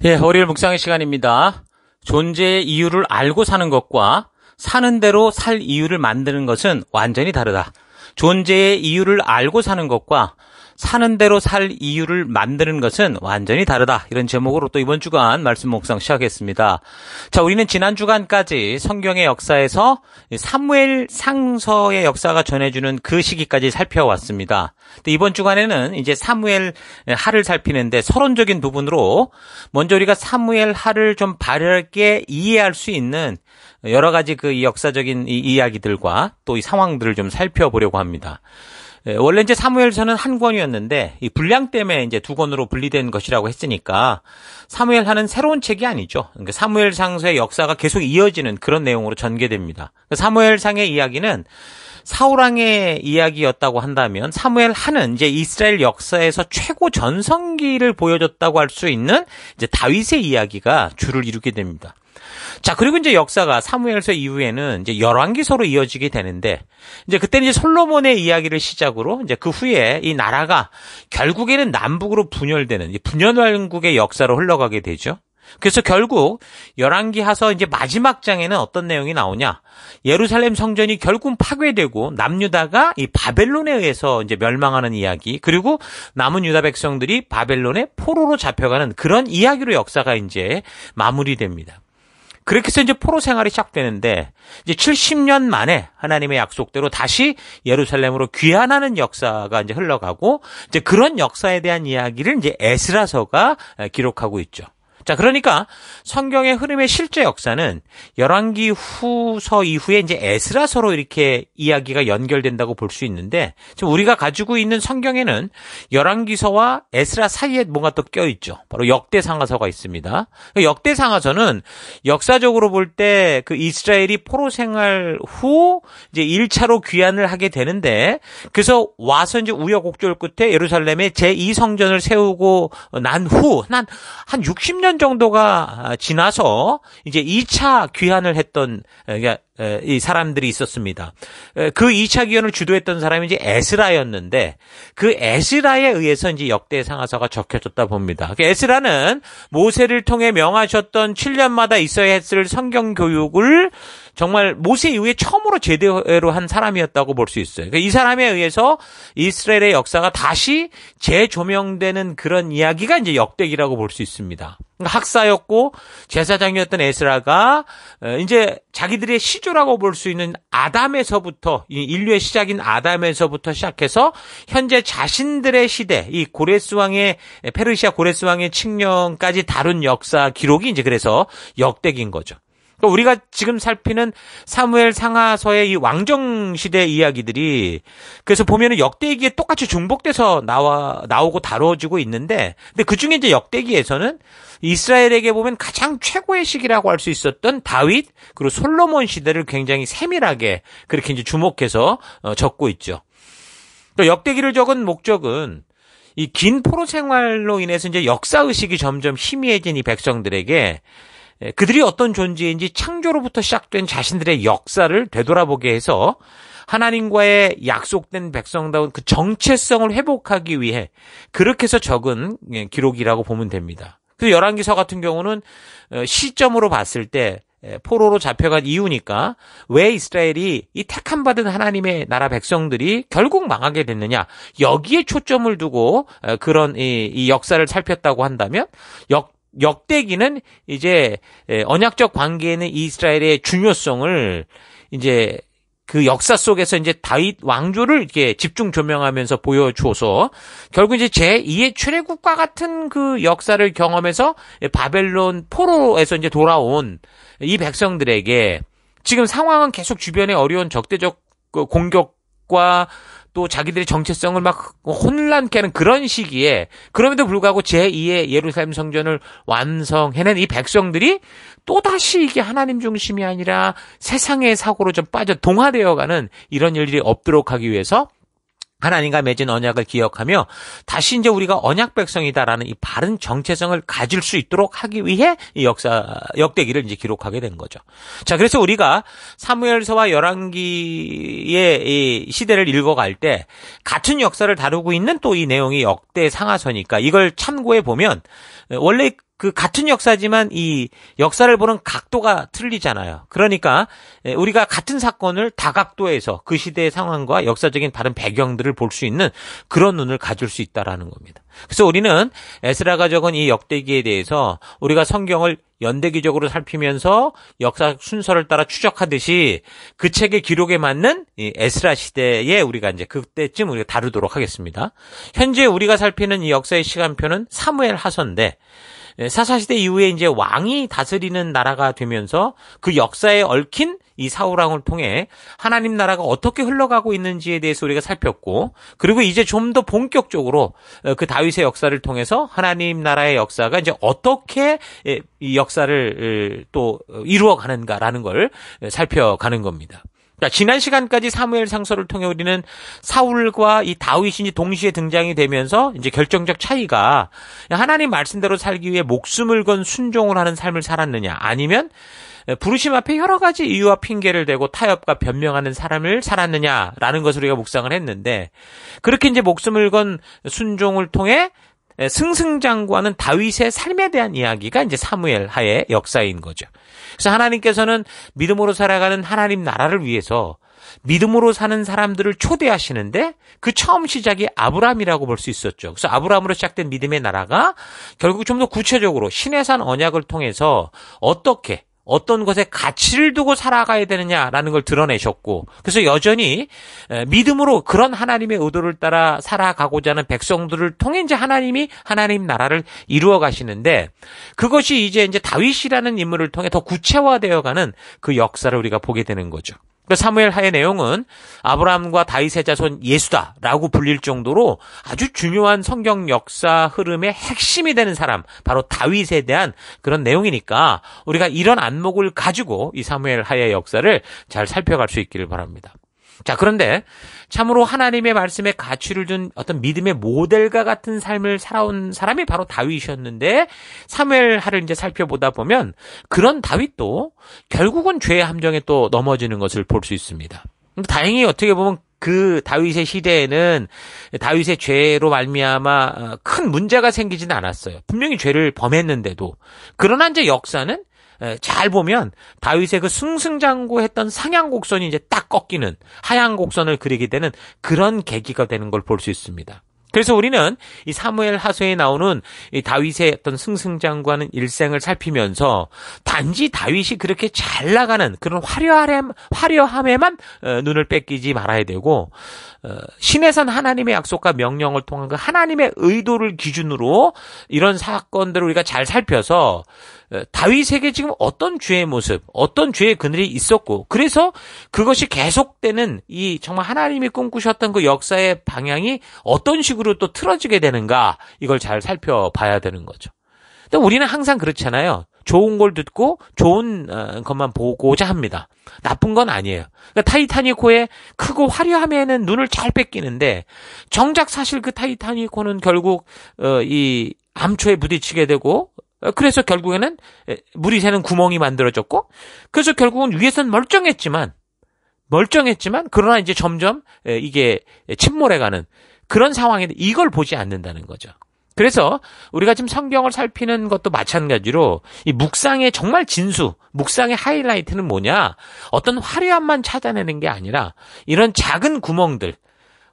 예, 월요일 묵상의 시간입니다. 존재의 이유를 알고 사는 것과 사는 대로 살 이유를 만드는 것은 완전히 다르다. 존재의 이유를 알고 사는 것과 사는 대로 살 이유를 만드는 것은 완전히 다르다. 이런 제목으로 또 이번 주간 말씀 묵상 시작했습니다. 자, 우리는 지난 주간까지 성경의 역사에서 사무엘 상서의 역사가 전해주는 그 시기까지 살펴왔습니다. 이번 주간에는 이제 사무엘 하를 살피는데 서론적인 부분으로 먼저 우리가 사무엘 하를 좀 바르게 이해할 수 있는 여러 가지 그 역사적인 이야기들과 또 이 상황들을 좀 살펴보려고 합니다. 원래 이제 사무엘서는 한 권이었는데 이 분량 때문에 이제 두 권으로 분리된 것이라고 했으니까 사무엘하는 새로운 책이 아니죠. 그러니까 사무엘상서의 역사가 계속 이어지는 그런 내용으로 전개됩니다. 사무엘상의 이야기는 사울왕의 이야기였다고 한다면 사무엘하는 이제 이스라엘 역사에서 최고 전성기를 보여줬다고 할 수 있는 이제 다윗의 이야기가 주를 이루게 됩니다. 자, 그리고 이제 역사가 사무엘서 이후에는 이제 열왕기서로 이어지게 되는데, 이제 그때는 이제 솔로몬의 이야기를 시작으로 이제 그 후에 이 나라가 결국에는 남북으로 분열되는 분열왕국의 역사로 흘러가게 되죠. 그래서 결국 열왕기하서 이제 마지막 장에는 어떤 내용이 나오냐? 예루살렘 성전이 결국 파괴되고 남유다가 이 바벨론에 의해서 이제 멸망하는 이야기, 그리고 남은 유다 백성들이 바벨론의 포로로 잡혀가는 그런 이야기로 역사가 이제 마무리됩니다. 그렇게 해서 이제 포로 생활이 시작되는데 이제 70년 만에 하나님의 약속대로 다시 예루살렘으로 귀환하는 역사가 이제 흘러가고 이제 그런 역사에 대한 이야기를 이제 에스라서가 기록하고 있죠. 자, 그러니까 성경의 흐름의 실제 역사는 열왕기 후서 이후에 이제 에스라서로 이렇게 이야기가 연결된다고 볼 수 있는데, 지금 우리가 가지고 있는 성경에는 열왕기서와 에스라 사이에 뭔가 또 껴있죠. 바로 역대상하서가 있습니다. 역대상하서는 역사적으로 볼 때 그 이스라엘이 포로 생활 후 이제 1차로 귀환을 하게 되는데, 그래서 와서 이제 우여곡절 끝에 예루살렘에 제2성전을 세우고 난 후 한 60년 정도가 지나서 이제 2차 귀환을 했던 이 사람들이 있었습니다. 그 2차 귀환을 주도했던 사람이 이제 에스라였는데 그 에스라에 의해서 이제 역대상하서가 적혀졌다 봅니다. 에스라는 모세를 통해 명하셨던 7년마다 있어야 했을 성경 교육을 정말 모세 이후에 처음으로 제대로 한 사람이었다고 볼 수 있어요. 그러니까 이 사람에 의해서 이스라엘의 역사가 다시 재조명되는 그런 이야기가 이제 역대기라고 볼 수 있습니다. 그러니까 학사였고 제사장이었던 에스라가 이제 자기들의 시조라고 볼 수 있는 아담에서부터, 이 인류의 시작인 아담에서부터 시작해서 현재 자신들의 시대, 이 고레스 왕의, 페르시아 고레스 왕의 칙령까지 다룬 역사 기록이 이제 그래서 역대기인 거죠. 그러니까 우리가 지금 살피는 사무엘 상하서의 이 왕정 시대 이야기들이 그래서 보면은 역대기에 똑같이 중복돼서 나오고 다뤄지고 있는데, 근데 그 중에 이제 역대기에서는 이스라엘에게 보면 가장 최고의 시기라고 할 수 있었던 다윗 그리고 솔로몬 시대를 굉장히 세밀하게 그렇게 이제 주목해서 적고 있죠. 그러니까 역대기를 적은 목적은 이 긴 포로 생활로 인해서 이제 역사 의식이 점점 희미해진 이 백성들에게 그들이 어떤 존재인지 창조로부터 시작된 자신들의 역사를 되돌아보게 해서 하나님과의 약속된 백성다운 그 정체성을 회복하기 위해 그렇게 해서 적은 기록이라고 보면 됩니다. 그래서 열왕기서 같은 경우는 시점으로 봤을 때 포로로 잡혀간 이유니까 왜 이스라엘이 이 택함받은 하나님의 나라 백성들이 결국 망하게 됐느냐, 여기에 초점을 두고 그런 이 역사를 살폈다고 한다면 역대기는 이제 언약적 관계에는 이스라엘의 중요성을 이제 그 역사 속에서 이제 다윗 왕조를 이렇게 집중 조명하면서 보여줘서 결국 이제 제2의 출애굽과 같은 그 역사를 경험해서 바벨론 포로에서 이제 돌아온 이 백성들에게 지금 상황은 계속 주변에 어려운 적대적 공격과 또 자기들의 정체성을 막 혼란케 하는 그런 시기에 그럼에도 불구하고 제2의 예루살렘 성전을 완성해낸 이 백성들이 또다시 이게 하나님 중심이 아니라 세상의 사고로 좀 빠져 동화되어가는 이런 일들이 없도록 하기 위해서 하나님과 맺은 언약을 기억하며 다시 이제 우리가 언약 백성이다라는 이 바른 정체성을 가질 수 있도록 하기 위해 이 역대기를 이제 기록하게 된 거죠. 자, 그래서 우리가 사무엘서와 열왕기의 이 시대를 읽어갈 때 같은 역사를 다루고 있는 또 이 내용이 역대 상하서니까 이걸 참고해 보면 원래 그 같은 역사지만 이 역사를 보는 각도가 틀리잖아요. 그러니까 우리가 같은 사건을 다각도에서 그 시대의 상황과 역사적인 다른 배경들을 볼 수 있는 그런 눈을 가질 수 있다라는 겁니다. 그래서 우리는 에스라가 적은 이 역대기에 대해서 우리가 성경을 연대기적으로 살피면서 역사 순서를 따라 추적하듯이 그 책의 기록에 맞는 이 에스라 시대에 우리가 이제 그때쯤 우리가 다루도록 하겠습니다. 현재 우리가 살피는 이 역사의 시간표는 사무엘 하서인데 사사시대 이후에 이제 왕이 다스리는 나라가 되면서 그 역사에 얽힌 이 사울왕을 통해 하나님 나라가 어떻게 흘러가고 있는지에 대해서 우리가 살폈고, 그리고 이제 좀 더 본격적으로 그 다윗의 역사를 통해서 하나님 나라의 역사가 이제 어떻게 이 역사를 또 이루어가는가라는 걸 살펴가는 겁니다. 지난 시간까지 사무엘 상서를 통해 우리는 사울과 이 다윗이 동시에 등장이 되면서 이제 결정적 차이가 하나님 말씀대로 살기 위해 목숨을 건 순종을 하는 삶을 살았느냐, 아니면 부르심 앞에 여러 가지 이유와 핑계를 대고 타협과 변명하는 사람을 살았느냐라는 것을 우리가 묵상을 했는데, 그렇게 이제 목숨을 건 순종을 통해 승승장구하는 다윗의 삶에 대한 이야기가 이제 사무엘 하의 역사인 거죠. 그래서 하나님께서는 믿음으로 살아가는 하나님 나라를 위해서 믿음으로 사는 사람들을 초대하시는데 그 처음 시작이 아브라함이라고 볼 수 있었죠. 그래서 아브라함으로 시작된 믿음의 나라가 결국 좀 더 구체적으로 시내산 언약을 통해서 어떤 것에 가치를 두고 살아가야 되느냐라는 걸 드러내셨고, 그래서 여전히 믿음으로 그런 하나님의 의도를 따라 살아가고자 하는 백성들을 통해 이제 하나님이 하나님 나라를 이루어 가시는데, 그것이 이제 다윗이라는 인물을 통해 더 구체화되어가는 그 역사를 우리가 보게 되는 거죠. 사무엘 하의 내용은 아브라함과 다윗의 자손 예수다라고 불릴 정도로 아주 중요한 성경 역사 흐름의 핵심이 되는 사람, 바로 다윗에 대한 그런 내용이니까 우리가 이런 안목을 가지고 이 사무엘 하의 역사를 잘 살펴갈 수 있기를 바랍니다. 자, 그런데 참으로 하나님의 말씀에 가치를 둔 어떤 믿음의 모델과 같은 삶을 살아온 사람이 바로 다윗이었는데, 사무엘하를 이제 살펴보다 보면 그런 다윗도 결국은 죄의 함정에 또 넘어지는 것을 볼 수 있습니다. 다행히 어떻게 보면 그 다윗의 시대에는 다윗의 죄로 말미암아 큰 문제가 생기지는 않았어요. 분명히 죄를 범했는데도. 그러나 이제 역사는 잘 보면 다윗의 그 승승장구했던 상향곡선이 이제 딱 꺾이는 하향 곡선을 그리게 되는 그런 계기가 되는 걸 볼 수 있습니다. 그래서 우리는 이 사무엘 하서에 나오는 이 다윗의 어떤 승승장구하는 일생을 살피면서 단지 다윗이 그렇게 잘 나가는 그런 화려함에만 눈을 뺏기지 말아야 되고, 신에선 하나님의 약속과 명령을 통한 그 하나님의 의도를 기준으로 이런 사건들을 우리가 잘 살펴서 다윗에게 지금 어떤 죄의 모습, 어떤 죄의 그늘이 있었고, 그래서 그것이 계속되는 이 정말 하나님이 꿈꾸셨던 그 역사의 방향이 어떤 식으로 또 틀어지게 되는가, 이걸 잘 살펴봐야 되는 거죠. 근데 우리는 항상 그렇잖아요. 좋은 걸 듣고 좋은 것만 보고자 합니다. 나쁜 건 아니에요. 그러니까 타이타닉호의 크고 화려함에는 눈을 잘 뺏기는데, 정작 사실 그 타이타닉호는 결국 이 암초에 부딪히게 되고, 그래서 결국에는 물이 새는 구멍이 만들어졌고, 그래서 결국은 위에서는 멀쩡했지만 그러나 이제 점점 이게 침몰해가는 그런 상황인데, 이걸 보지 않는다는 거죠. 그래서 우리가 지금 성경을 살피는 것도 마찬가지로 이 묵상의 정말 진수, 묵상의 하이라이트는 뭐냐? 어떤 화려함만 찾아내는 게 아니라 이런 작은 구멍들,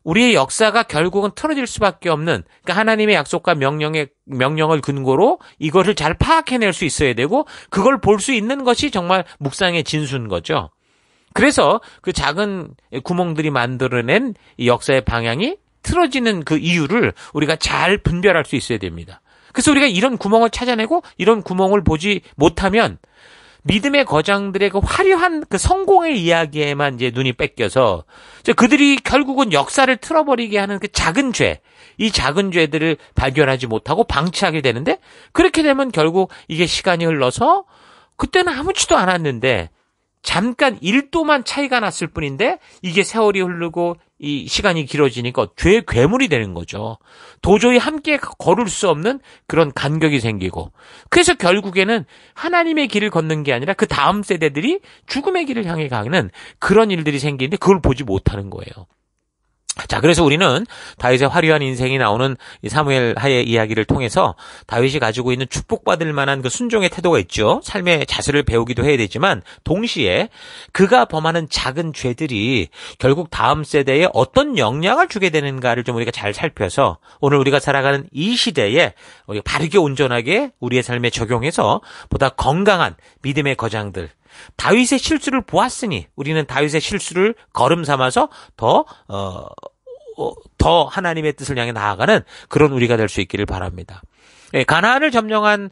우리의 역사가 결국은 틀어질 수밖에 없는, 그러니까 하나님의 약속과 명령을 근거로 이것을 잘 파악해낼 수 있어야 되고, 그걸 볼 수 있는 것이 정말 묵상의 진수인 거죠. 그래서 그 작은 구멍들이 만들어낸 이 역사의 방향이 틀어지는 그 이유를 우리가 잘 분별할 수 있어야 됩니다. 그래서 우리가 이런 구멍을 찾아내고 이런 구멍을 보지 못하면 믿음의 거장들의 그 화려한 그 성공의 이야기에만 이제 눈이 뺏겨서 그들이 결국은 역사를 틀어버리게 하는 그 작은 죄, 이 작은 죄들을 발견하지 못하고 방치하게 되는데, 그렇게 되면 결국 이게 시간이 흘러서 그때는 아무렇지도 않았는데 잠깐 1도만 차이가 났을 뿐인데 이게 세월이 흐르고 이 시간이 길어지니까 죄의 괴물이 되는 거죠. 도저히 함께 걸을 수 없는 그런 간격이 생기고, 그래서 결국에는 하나님의 길을 걷는 게 아니라 그 다음 세대들이 죽음의 길을 향해 가는 그런 일들이 생기는데 그걸 보지 못하는 거예요. 자, 그래서 우리는 다윗의 화려한 인생이 나오는 이 사무엘 하의 이야기를 통해서 다윗이 가지고 있는 축복받을 만한 그 순종의 태도가 있죠. 삶의 자세를 배우기도 해야 되지만 동시에 그가 범하는 작은 죄들이 결국 다음 세대에 어떤 영향을 주게 되는가를 좀 우리가 잘 살펴서 오늘 우리가 살아가는 이 시대에 우리가 바르게 온전하게 우리의 삶에 적용해서 보다 건강한 믿음의 거장들, 다윗의 실수를 보았으니 우리는 다윗의 실수를 거름 삼아서 더 하나님의 뜻을 향해 나아가는 그런 우리가 될 수 있기를 바랍니다. 가나안을 점령한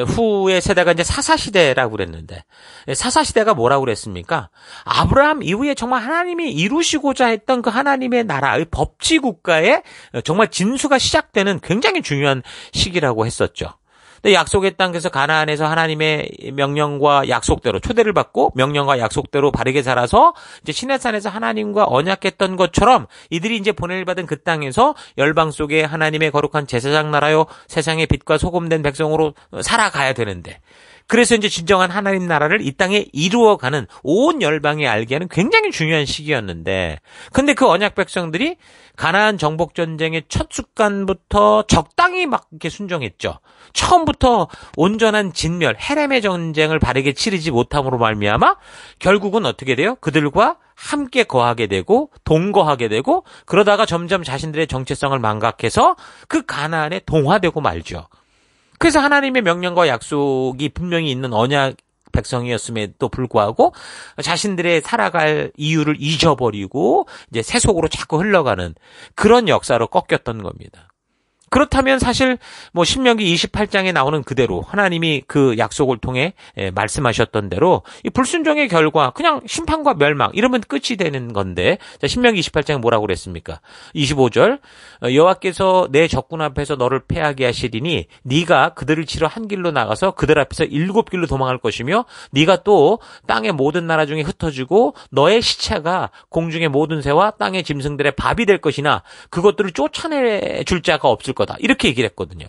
후의 세대가 이제 사사시대라고 그랬는데, 사사시대가 뭐라고 그랬습니까? 아브라함 이후에 정말 하나님이 이루시고자 했던 그 하나님의 나라의 법치국가의 정말 진수가 시작되는 굉장히 중요한 시기라고 했었죠. 근데 약속의 땅에서 가나안에서 하나님의 명령과 약속대로 초대를 받고 명령과 약속대로 바르게 살아서 이제 시내산에서 하나님과 언약했던 것처럼 이들이 이제 보냄을 받은 그 땅에서 열방 속에 하나님의 거룩한 제사장 나라요 세상의 빛과 소금된 백성으로 살아가야 되는데, 그래서 이제 진정한 하나님 나라를 이 땅에 이루어가는 온 열방이 알게 하는 굉장히 중요한 시기였는데, 근데 그 언약 백성들이 가나안 정복 전쟁의 첫 순간부터 적당히 막 이렇게 순종했죠. 처음부터 온전한 진멸, 헤렘의 전쟁을 바르게 치르지 못함으로 말미암아 결국은 어떻게 돼요? 그들과 함께 거하게 되고 동거하게 되고 그러다가 점점 자신들의 정체성을 망각해서 그 가나안에 동화되고 말죠. 그래서 하나님의 명령과 약속이 분명히 있는 언약 백성이었음에도 불구하고 자신들의 살아갈 이유를 잊어버리고 이제 세속으로 자꾸 흘러가는 그런 역사로 꺾였던 겁니다. 그렇다면 사실 신명기 28장에 나오는 그대로 하나님이 그 약속을 통해 말씀하셨던 대로 이 불순종의 결과 그냥 심판과 멸망 이러면 끝이 되는 건데, 자, 신명기 28장에 뭐라고 그랬습니까? 25절 여호와께서 내 적군 앞에서 너를 패하게 하시리니 네가 그들을 치러 한 길로 나가서 그들 앞에서 7길로 도망할 것이며 네가 또 땅의 모든 나라 중에 흩어지고 너의 시체가 공중의 모든 새와 땅의 짐승들의 밥이 될 것이나 그것들을 쫓아내줄 자가 없을 거다. 이렇게 얘기를 했거든요.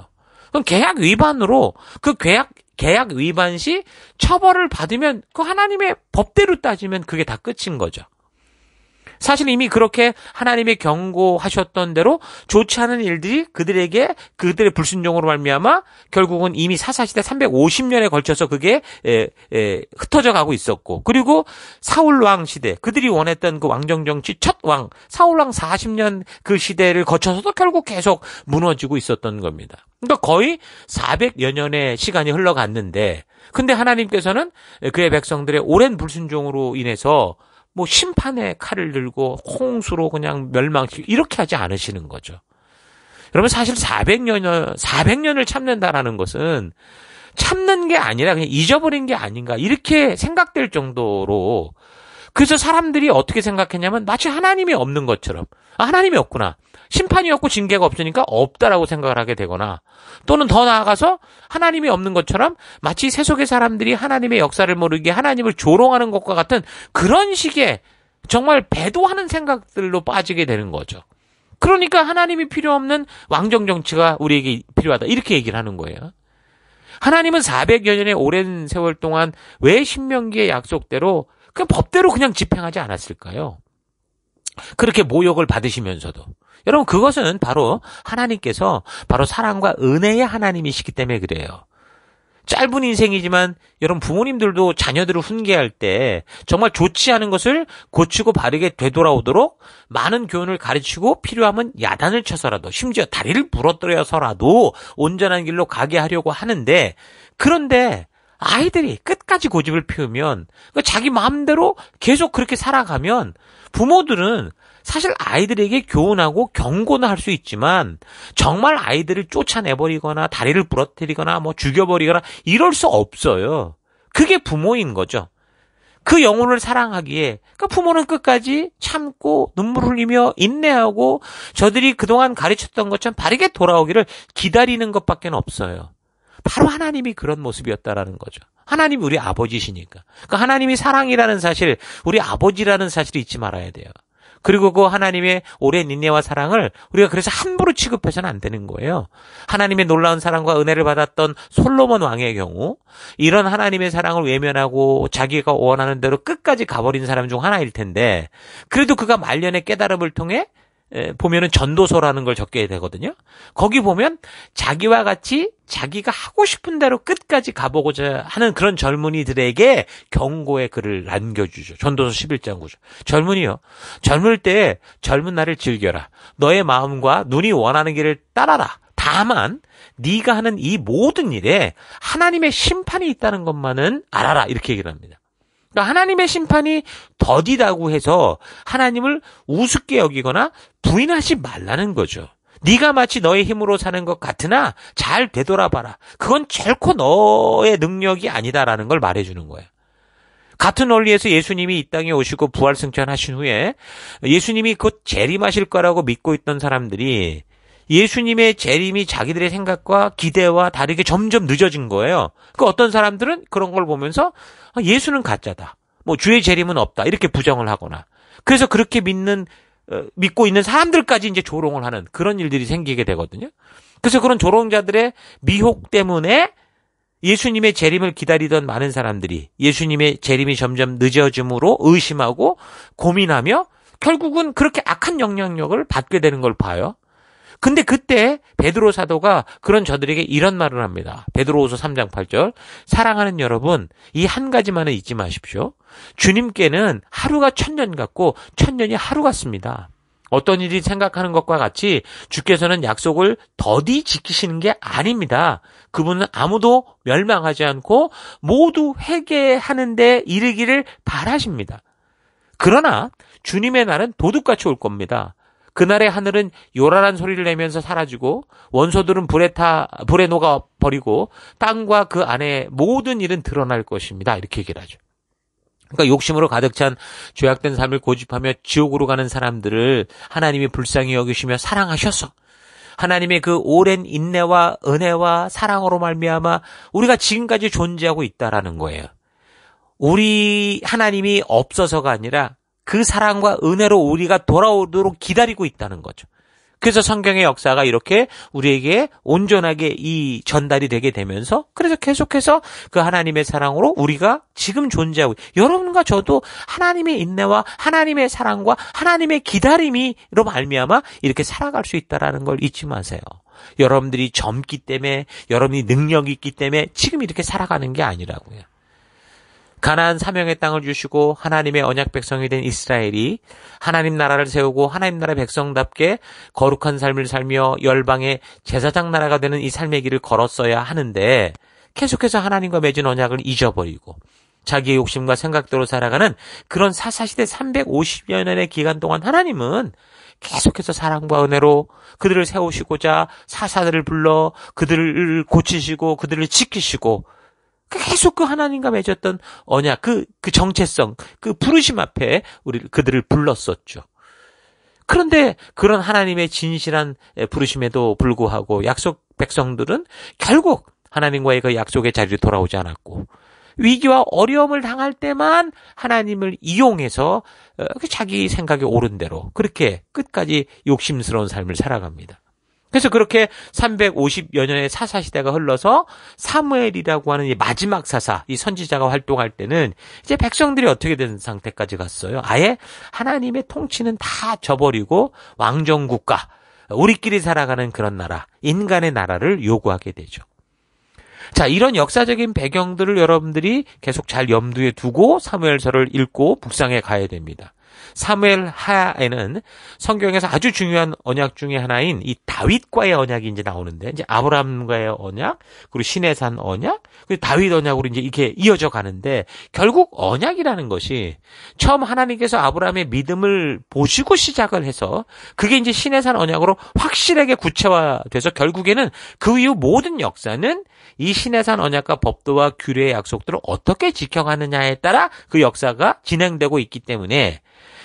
그럼 계약 위반으로 그 계약 위반 시 처벌을 받으면 그 하나님의 법대로 따지면 그게 다 끝인 거죠. 사실 이미 그렇게 하나님의 경고하셨던 대로 좋지 않은 일들이 그들에게 그들의 불순종으로 말미암아 결국은 이미 사사시대 350년에 걸쳐서 그게 흩어져 가고 있었고, 그리고 사울 왕 시대 그들이 원했던 그 왕정 정치 첫 왕 사울 왕 40년 그 시대를 거쳐서도 결국 계속 무너지고 있었던 겁니다. 그러니까 거의 400여 년의 시간이 흘러갔는데, 근데 하나님께서는 그의 백성들의 오랜 불순종으로 인해서 심판의 칼을 들고 홍수로 그냥 멸망시키고 이렇게 하지 않으시는 거죠. 여러분, 사실 400년을 참는다라는 것은 참는 게 아니라 그냥 잊어버린 게 아닌가 이렇게 생각될 정도로, 그래서 사람들이 어떻게 생각했냐면 마치 하나님이 없는 것처럼, 하나님이 없구나, 심판이 없고 징계가 없으니까 없다라고 생각을 하게 되거나, 또는 더 나아가서 하나님이 없는 것처럼 마치 세속의 사람들이 하나님의 역사를 모르게 하나님을 조롱하는 것과 같은 그런 식의 정말 배도하는 생각들로 빠지게 되는 거죠. 그러니까 하나님이 필요 없는 왕정 정치가 우리에게 필요하다 이렇게 얘기를 하는 거예요. 하나님은 400여 년의 오랜 세월 동안 왜 신명기의 약속대로 그 법대로 그냥 집행하지 않았을까요? 그렇게 모욕을 받으시면서도. 여러분, 그것은 바로 하나님께서 바로 사랑과 은혜의 하나님이시기 때문에 그래요. 짧은 인생이지만 여러분, 부모님들도 자녀들을 훈계할 때 정말 좋지 않은 것을 고치고 바르게 되돌아오도록 많은 교훈을 가르치고 필요하면 야단을 쳐서라도, 심지어 다리를 부러뜨려서라도 온전한 길로 가게 하려고 하는데, 그런데 아이들이 끝까지 고집을 피우면, 자기 마음대로 계속 그렇게 살아가면 부모들은 사실 아이들에게 교훈하고 경고는 할 수 있지만 정말 아이들을 쫓아내버리거나 다리를 부러뜨리거나 죽여버리거나 이럴 수 없어요. 그게 부모인 거죠. 그 영혼을 사랑하기에 부모는 끝까지 참고 눈물 흘리며 인내하고 저들이 그동안 가르쳤던 것처럼 바르게 돌아오기를 기다리는 것밖에 없어요. 바로 하나님이 그런 모습이었다라는 거죠. 하나님이 우리 아버지시니까. 하나님이 사랑이라는 사실, 우리 아버지라는 사실을 잊지 말아야 돼요. 그리고 그 하나님의 오랜 인내와 사랑을 우리가 그래서 함부로 취급해서는 안 되는 거예요. 하나님의 놀라운 사랑과 은혜를 받았던 솔로몬 왕의 경우 이런 하나님의 사랑을 외면하고 자기가 원하는 대로 끝까지 가버린 사람 중 하나일 텐데, 그래도 그가 말년의 깨달음을 통해 보면은 전도서라는 걸 적게 되거든요. 거기 보면 자기와 같이 자기가 하고 싶은 대로 끝까지 가보고자 하는 그런 젊은이들에게 경고의 글을 남겨주죠. 전도서 11장 9절. 젊은이요. 젊을 때 젊은 날을 즐겨라. 너의 마음과 눈이 원하는 길을 따라라. 다만 네가 하는 이 모든 일에 하나님의 심판이 있다는 것만은 알아라. 이렇게 얘기를 합니다. 그러니까 하나님의 심판이 더디다고 해서 하나님을 우습게 여기거나 부인하지 말라는 거죠. 네가 마치 너의 힘으로 사는 것 같으나 잘 되돌아봐라. 그건 결코 너의 능력이 아니다라는 걸 말해주는 거예요. 같은 원리에서 예수님이 이 땅에 오시고 부활승천하신 후에 예수님이 곧 재림하실 거라고 믿고 있던 사람들이 예수님의 재림이 자기들의 생각과 기대와 다르게 점점 늦어진 거예요. 그 어떤 사람들은 그런 걸 보면서 예수는 가짜다. 뭐 주의 재림은 없다. 이렇게 부정을 하거나. 그래서 그렇게 믿고 있는 사람들까지 이제 조롱을 하는 그런 일들이 생기게 되거든요. 그래서 그런 조롱자들의 미혹 때문에 예수님의 재림을 기다리던 많은 사람들이 예수님의 재림이 점점 늦어짐으로 의심하고 고민하며 결국은 그렇게 악한 영향력을 받게 되는 걸 봐요. 근데 그때 베드로 사도가 그런 저들에게 이런 말을 합니다. 베드로후서 3장 8절. 사랑하는 여러분, 이 한 가지만은 잊지 마십시오. 주님께는 하루가 1000년 같고 1000년이 하루 같습니다. 어떤 일이 생각하는 것과 같이 주께서는 약속을 더디 지키시는 게 아닙니다. 그분은 아무도 멸망하지 않고 모두 회개하는 데 이르기를 바라십니다. 그러나 주님의 날은 도둑같이 올 겁니다. 그날의 하늘은 요란한 소리를 내면서 사라지고 원소들은 불에 녹아 버리고 땅과 그 안에 모든 일은 드러날 것입니다. 이렇게 얘기를 하죠. 그러니까 욕심으로 가득 찬 죄악된 삶을 고집하며 지옥으로 가는 사람들을 하나님이 불쌍히 여기시며 사랑하셔서 하나님의 그 오랜 인내와 은혜와 사랑으로 말미암아 우리가 지금까지 존재하고 있다라는 거예요. 우리 하나님이 없어서가 아니라 그 사랑과 은혜로 우리가 돌아오도록 기다리고 있다는 거죠. 그래서 성경의 역사가 이렇게 우리에게 온전하게 이 전달이 되게 되면서 그래서 계속해서 그 하나님의 사랑으로 우리가 지금 존재하고 여러분과 저도 하나님의 인내와 하나님의 사랑과 하나님의 기다림으로 말미암아 이렇게 살아갈 수 있다는 걸 잊지 마세요. 여러분들이 젊기 때문에 여러분이 능력이 있기 때문에 지금 이렇게 살아가는 게 아니라고요. 가나안 사명의 땅을 주시고 하나님의 언약 백성이 된 이스라엘이 하나님 나라를 세우고 하나님 나라 백성답게 거룩한 삶을 살며 열방의 제사장 나라가 되는 이 삶의 길을 걸었어야 하는데 계속해서 하나님과 맺은 언약을 잊어버리고 자기의 욕심과 생각대로 살아가는 그런 사사시대 350여 년의 기간 동안 하나님은 계속해서 사랑과 은혜로 그들을 세우시고자 사사들을 불러 그들을 고치시고 그들을 지키시고 계속 그 하나님과 맺었던 언약, 그 정체성, 그 부르심 앞에 그들을 불렀었죠. 그런데 그런 하나님의 진실한 부르심에도 불구하고 약속 백성들은 결국 하나님과의 그 약속의 자리로 돌아오지 않았고 위기와 어려움을 당할 때만 하나님을 이용해서 자기 생각에 옳은 대로 그렇게 끝까지 욕심스러운 삶을 살아갑니다. 그래서 그렇게 350여 년의 사사시대가 흘러서 사무엘이라고 하는 이 마지막 사사, 이 선지자가 활동할 때는 이제 백성들이 어떻게 된 상태까지 갔어요? 아예 하나님의 통치는 다 저버리고 왕정국가, 우리끼리 살아가는 그런 나라, 인간의 나라를 요구하게 되죠. 자, 이런 역사적인 배경들을 여러분들이 계속 잘 염두에 두고 사무엘서를 읽고 묵상해 가야 됩니다. 사무엘 하에는 성경에서 아주 중요한 언약 중에 하나인 이 다윗과의 언약이 이제 나오는데, 이제 아브라함과의 언약, 그리고 시내산 언약, 그리고 다윗 언약으로 이제 이렇게 이어져 가는데, 결국 언약이라는 것이 처음 하나님께서 아브라함의 믿음을 보시고 시작을 해서 그게 이제 시내산 언약으로 확실하게 구체화돼서 결국에는 그 이후 모든 역사는 이 시내산 언약과 법도와 규례의 약속들을 어떻게 지켜가느냐에 따라 그 역사가 진행되고 있기 때문에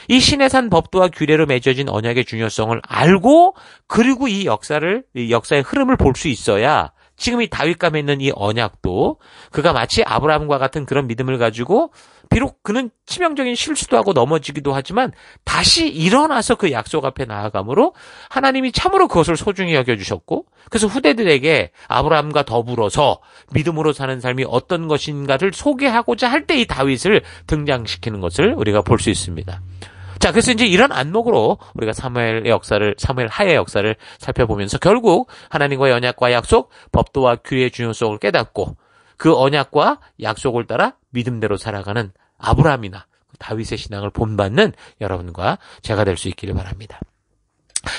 이 시내산 법도와 규례로 맺어진 언약의 중요성을 알고 그리고 이 역사의 흐름을 볼 수 있어야 지금 이 다윗과 맺는 이 언약도 그가 마치 아브라함과 같은 그런 믿음을 가지고 비록 그는 치명적인 실수도 하고 넘어지기도 하지만 다시 일어나서 그 약속 앞에 나아가므로 하나님이 참으로 그것을 소중히 여겨주셨고 그래서 후대들에게 아브라함과 더불어서 믿음으로 사는 삶이 어떤 것인가를 소개하고자 할 때 이 다윗을 등장시키는 것을 우리가 볼 수 있습니다. 자, 그래서 이제 이런 안목으로 우리가 사무엘 하의 역사를 살펴보면서 결국 하나님과의 언약과 약속, 법도와 규례의 중요성을 깨닫고 그 언약과 약속을 따라 믿음대로 살아가는 아브라함이나 다윗의 신앙을 본받는 여러분과 제가 될 수 있기를 바랍니다.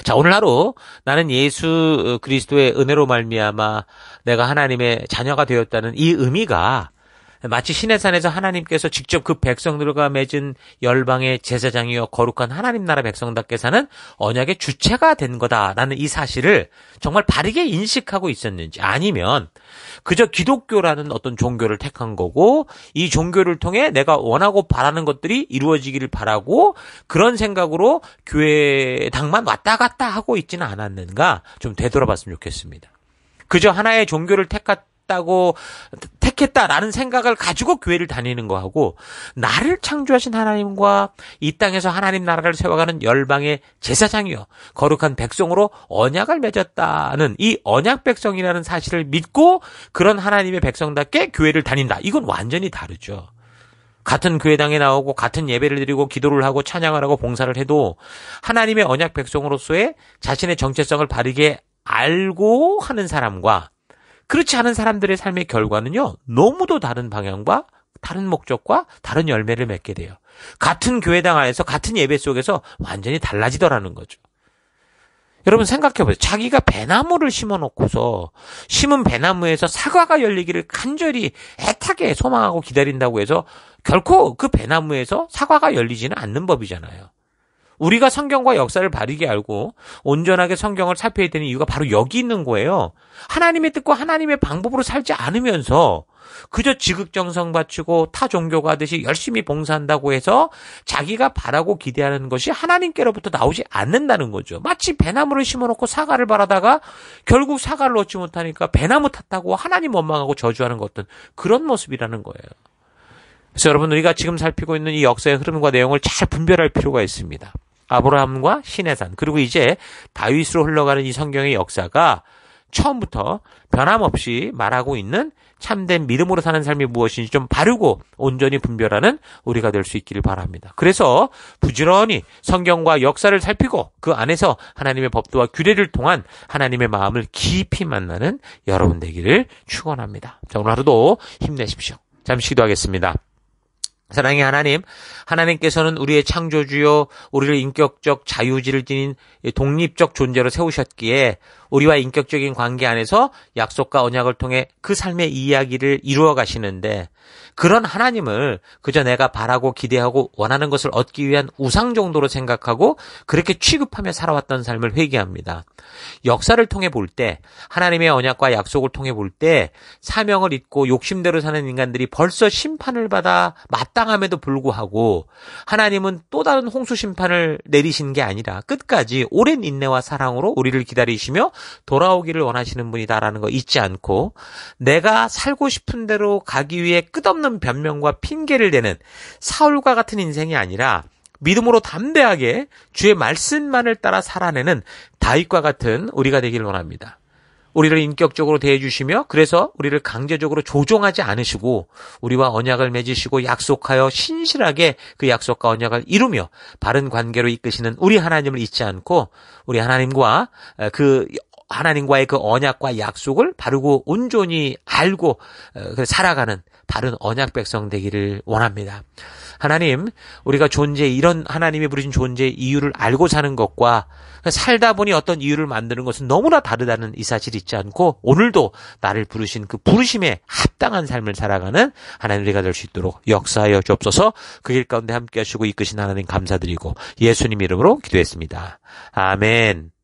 자, 오늘 하루 나는 예수 그리스도의 은혜로 말미암아 내가 하나님의 자녀가 되었다는 이 의미가 마치 시내산에서 하나님께서 직접 그 백성들과 맺은 열방의 제사장이여 거룩한 하나님 나라 백성답게 사는 언약의 주체가 된 거다라는 이 사실을 정말 바르게 인식하고 있었는지, 아니면 그저 기독교라는 어떤 종교를 택한 거고 이 종교를 통해 내가 원하고 바라는 것들이 이루어지기를 바라고 그런 생각으로 교회당만 왔다 갔다 하고 있지는 않았는가 좀 되돌아봤으면 좋겠습니다. 그저 하나의 종교를 택했다라는 생각을 가지고 교회를 다니는 거하고, 나를 창조하신 하나님과 이 땅에서 하나님 나라를 세워가는 열방의 제사장이요 거룩한 백성으로 언약을 맺었다는 이 언약 백성이라는 사실을 믿고 그런 하나님의 백성답게 교회를 다닌다. 이건 완전히 다르죠. 같은 교회당에 나오고 같은 예배를 드리고 기도를 하고 찬양을 하고 봉사를 해도 하나님의 언약 백성으로서의 자신의 정체성을 바르게 알고 하는 사람과 그렇지 않은 사람들의 삶의 결과는요, 너무도 다른 방향과 다른 목적과 다른 열매를 맺게 돼요. 같은 교회당 안에서 같은 예배 속에서 완전히 달라지더라는 거죠. 여러분 생각해보세요. 자기가 배나무를 심어놓고서 심은 배나무에서 사과가 열리기를 간절히 애타게 소망하고 기다린다고 해서 결코 그 배나무에서 사과가 열리지는 않는 법이잖아요. 우리가 성경과 역사를 바르게 알고 온전하게 성경을 살펴야 되는 이유가 바로 여기 있는 거예요. 하나님의 뜻과 하나님의 방법으로 살지 않으면서 그저 지극정성 바치고 타 종교가 하듯이 열심히 봉사한다고 해서 자기가 바라고 기대하는 것이 하나님께로부터 나오지 않는다는 거죠. 마치 배나무를 심어놓고 사과를 바라다가 결국 사과를 얻지 못하니까 배나무 탓하고 하나님 원망하고 저주하는 것 같은 그런 모습이라는 거예요. 그래서 여러분, 우리가 지금 살피고 있는 이 역사의 흐름과 내용을 잘 분별할 필요가 있습니다. 아브라함과 시내산, 그리고 이제 다윗으로 흘러가는 이 성경의 역사가 처음부터 변함없이 말하고 있는 참된 믿음으로 사는 삶이 무엇인지 좀 바르고 온전히 분별하는 우리가 될 수 있기를 바랍니다. 그래서 부지런히 성경과 역사를 살피고 그 안에서 하나님의 법도와 규례를 통한 하나님의 마음을 깊이 만나는 여러분 되기를 축원합니다. 자, 오늘 하루도 힘내십시오. 잠시 기도하겠습니다. 사랑의 하나님, 하나님께서는 우리의 창조주요, 우리를 인격적 자유지를 지닌 독립적 존재로 세우셨기에 우리와 인격적인 관계 안에서 약속과 언약을 통해 그 삶의 이야기를 이루어 가시는데, 그런 하나님을 그저 내가 바라고 기대하고 원하는 것을 얻기 위한 우상 정도로 생각하고 그렇게 취급하며 살아왔던 삶을 회개합니다. 역사를 통해 볼 때, 하나님의 언약과 약속을 통해 볼 때 사명을 잊고 욕심대로 사는 인간들이 벌써 심판을 받아 마땅함에도 불구하고 하나님은 또 다른 홍수 심판을 내리신 게 아니라 끝까지 오랜 인내와 사랑으로 우리를 기다리시며 돌아오기를 원하시는 분이다라는 거 잊지 않고, 내가 살고 싶은 대로 가기 위해 끝없는 변명과 핑계를 대는 사울과 같은 인생이 아니라 믿음으로 담대하게 주의 말씀만을 따라 살아내는 다윗과 같은 우리가 되기를 원합니다. 우리를 인격적으로 대해주시며 그래서 우리를 강제적으로 조종하지 않으시고 우리와 언약을 맺으시고 약속하여 신실하게 그 약속과 언약을 이루며 바른 관계로 이끄시는 우리 하나님을 잊지 않고 우리 하나님과의 그 언약과 약속을 바르고 온전히 알고 살아가는 바른 언약 백성 되기를 원합니다. 하나님, 우리가 이런 하나님이 부르신 존재의 이유를 알고 사는 것과 살다 보니 어떤 이유를 만드는 것은 너무나 다르다는 이 사실을 잊지 않고 오늘도 나를 부르신 그 부르심에 합당한 삶을 살아가는 하나님 우리가 될 수 있도록 역사하여 주옵소서. 그 길 가운데 함께 하시고 이끄신 하나님 감사드리고 예수님 이름으로 기도했습니다. 아멘.